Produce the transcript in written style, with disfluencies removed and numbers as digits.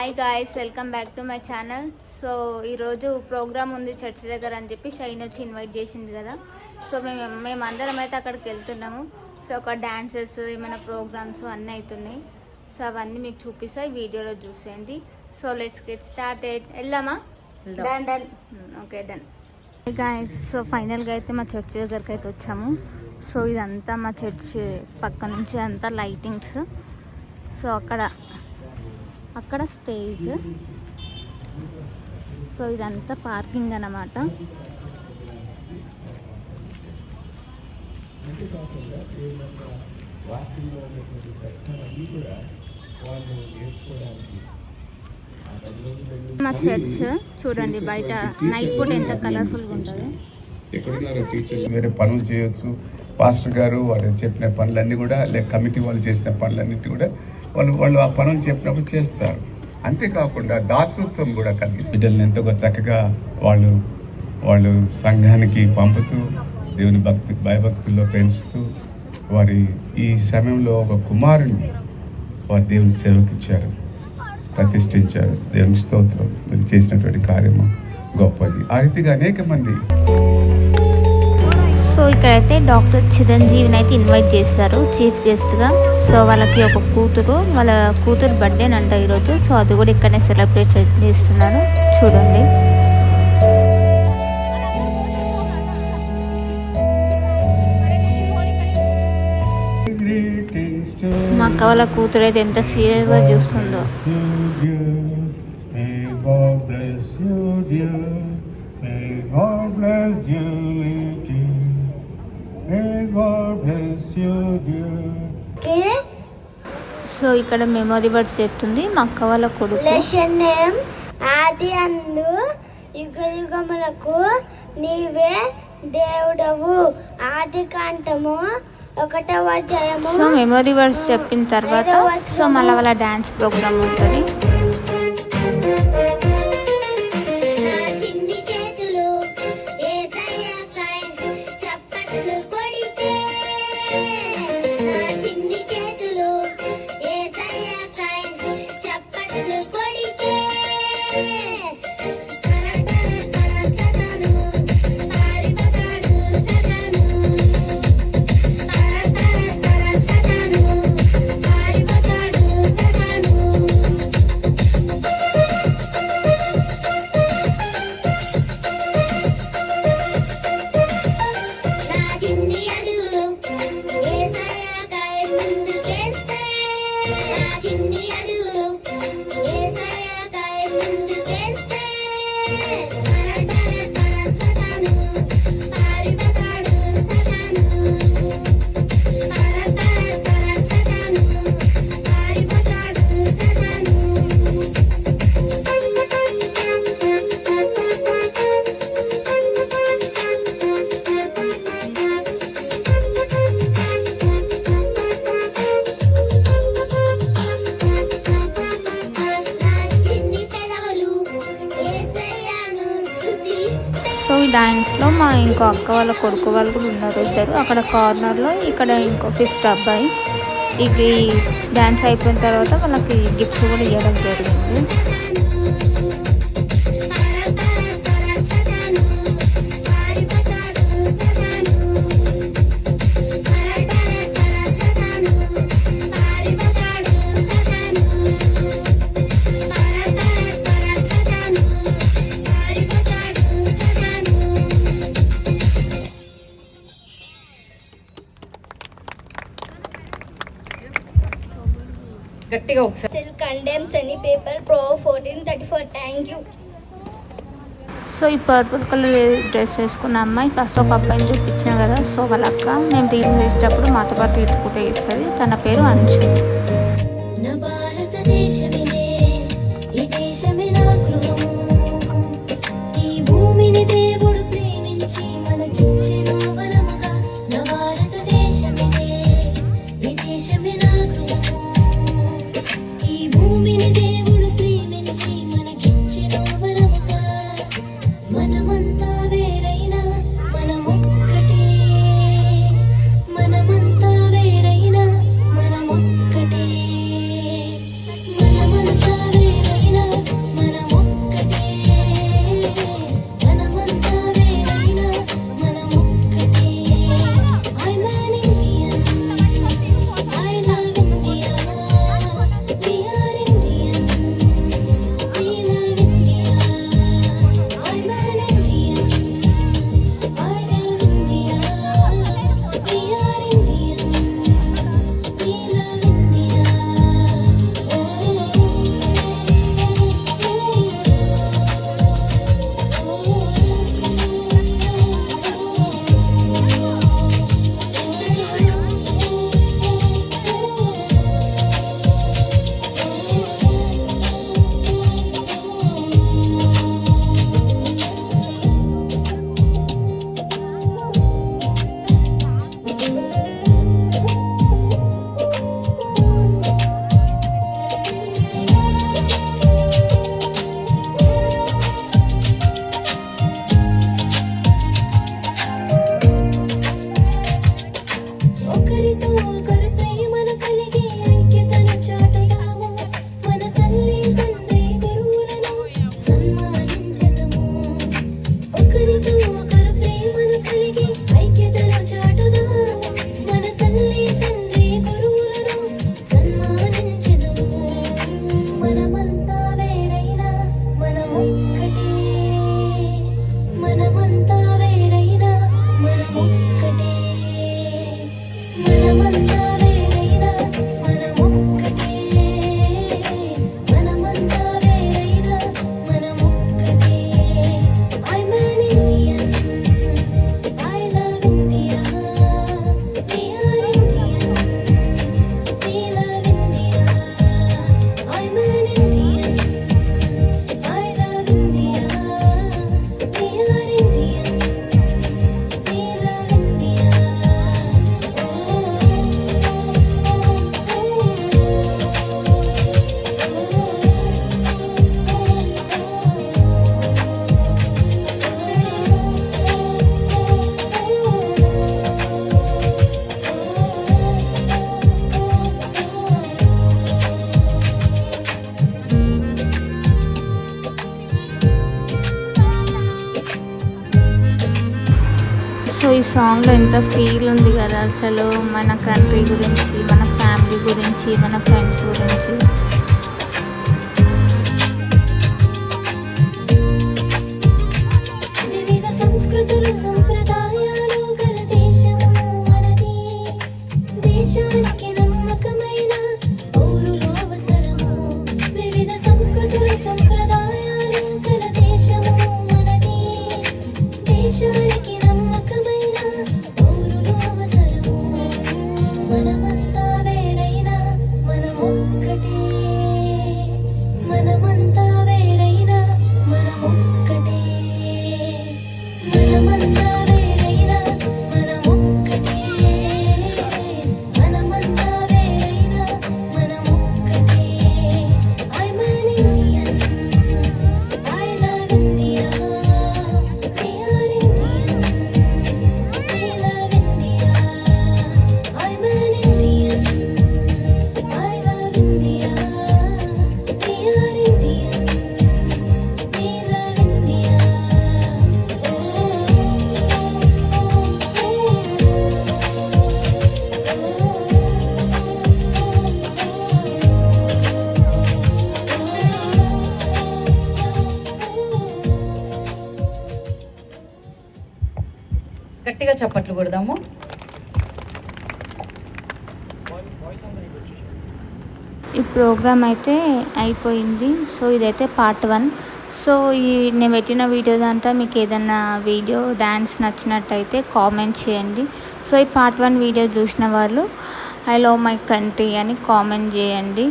Hi guys, welcome back to my channel. So ఈరోజు programme ఉంది church దగ్గర అని చెప్పి షైన్ వచ్చి ఇన్వైట్ చేసింది కదా. సో మేమందరం అయితే అక్కడికి వెళ్తున్నాము. సో ఒక డాన్సెస్ ఏమైనా ప్రోగ్రామ్స్ అన్నీ అవుతున్నాయి. సో అవన్నీ మీకు చూపిస్తాయి, వీడియోలో చూసేయండి. So let's get started. వెళ్దామా? Done. Okay, done. Guys, so ఫైనల్గా అయితే మా చర్చ్ దగ్గరికి అయితే వచ్చాము. సో ఇదంతా మా చర్చ్ పక్క నుంచి అంతా లైటింగ్స్. సో అక్కడ స్టేజ్. సో ఇదంతా పార్కింగ్ అన్నమాట. మా చర్చ్ చూడండి, బయట నైట్ పూట ఎంత కలర్ఫుల్గా ఉంటుంది. ఎక్కడున్నారో టీచర్ వేరే పనులు చేయొచ్చు. పాస్టర్ గారు వాళ్ళు చెప్పిన పనులన్నీ కూడా, లేక కమిటీ వాళ్ళు చేసిన పనులన్నిటి కూడా వాళ్ళు ఆ పనులు చెప్పినప్పుడు చేస్తారు. అంతేకాకుండా దాతృత్వం కూడా కలిగి బిడ్డల్ని ఎంతో చక్కగా వాళ్ళు సంఘానికి పంపుతూ దేవుని భయభక్తుల్లో పెంచుతూ వారి ఈ సమయంలో ఒక కుమారుని వారి దేవుని సేవకిచ్చారు, ప్రతిష్ఠించారు. దేవుని స్తోత్రం. మీరు చేసినటువంటి కార్యము గొప్పది. ఆ రీతిగా అనేక మంది. సో ఇక్కడైతే డాక్టర్ చిరంజీవిని అయితే ఇన్వైట్ చేశారు చీఫ్ గెస్ట్గా. సో వాళ్ళకి ఒక వాళ్ళ కూతురు బర్త్డే అంట ఈరోజు. సో అది కూడా ఇక్కడనే సెలబ్రేట్ చేస్తున్నారు, చూడండి. మా అక్క వాళ్ళ కూతురు అయితే ఎంత సీరియస్గా చూస్తుందో. సో ఇక్కడ మెమరీ వర్డ్స్ చెప్తుంది మా అక్క వాళ్ళ కొడుకు. ఆది అందు యుగ యుగములకు నీవే దేవుడవు. ఆది కాండము 1వ అధ్యాయము. సో మెమరీ వర్డ్స్ చెప్పిన తర్వాత సో మళ్ళీ వాళ్ళ డాన్స్ ప్రోగ్రామ్ ఉంటుంది. సో ఈ డాన్స్లో మా ఇంకో అక్క వాళ్ళ కొడుకు వాళ్ళు కూడా ఉన్నారు, ఇద్దరు అక్కడ కార్నర్లో. ఇక్కడ ఇంకో 5th అబ్బాయి. ఈ డాన్స్ అయిపోయిన తర్వాత వాళ్ళకి గిఫ్ట్స్ కూడా ఇవ్వడం జరిగింది. గట్టిగా ఒకసారి కండెమ్స్ అని paper pro 1434. Thank you. So ఈ పర్పుల్ కలర్ డ్రెస్ వేసుకున్న అమ్మాయి ఫస్ట్ ఒక అబ్బాయిని చూపించాను కదా. సో వాళ్ళ అక్క మేము రీల్స్ చేసేటప్పుడు మాతో పాటు తీసుకుంటే ఇస్తుంది. తన పేరు అంచు. మనమంతా వేరైనా మనమొక్కటే. సో ఈ సాంగ్లో ఎంత ఫీల్ ఉంది కదా అసలు, మన కంట్రీ గురించి, మన ఫ్యామిలీ గురించి, మన ఫ్రెండ్స్ గురించి. వివిధ సంస్కృతులు సంప్రదాయాలు గల దేశము మనది. దేశానికి నమ్మకమైన పౌరులు అవసరము. వివిధ సంస్కృతులు సంప్రదాయాలు గల దేశము మనది. దేశానికి నమ్మకమైన పౌరులు అవసరము. మనమంతా వేరైనా మనమొక్కటే. మనమంతా వేరైనా మనమొక్కటే. మనమంతా వేరైనా మనమొక్కటే. మనమంతా వేరైనా మనమొక్కటే. I'm an Indian. I love India. We are Indians. We love India. I'm an Indian. I love India. We are Indians. We love India. గట్టిగా చప్పట్లు కొడదాము. ఈ ప్రోగ్రామ్ అయితే అయిపోయింది. సో ఇదైతే పార్ట్ 1. సో ఈ నేను పెట్టిన వీడియో అంతా మీకు ఏదైనా వీడియో డ్యాన్స్ నచ్చినట్టయితే కామెంట్ చేయండి. సో ఈ పార్ట్ 1 వీడియో చూసిన వాళ్ళు ఐ లవ్ మై కంట్రీ అని కామెంట్ చేయండి.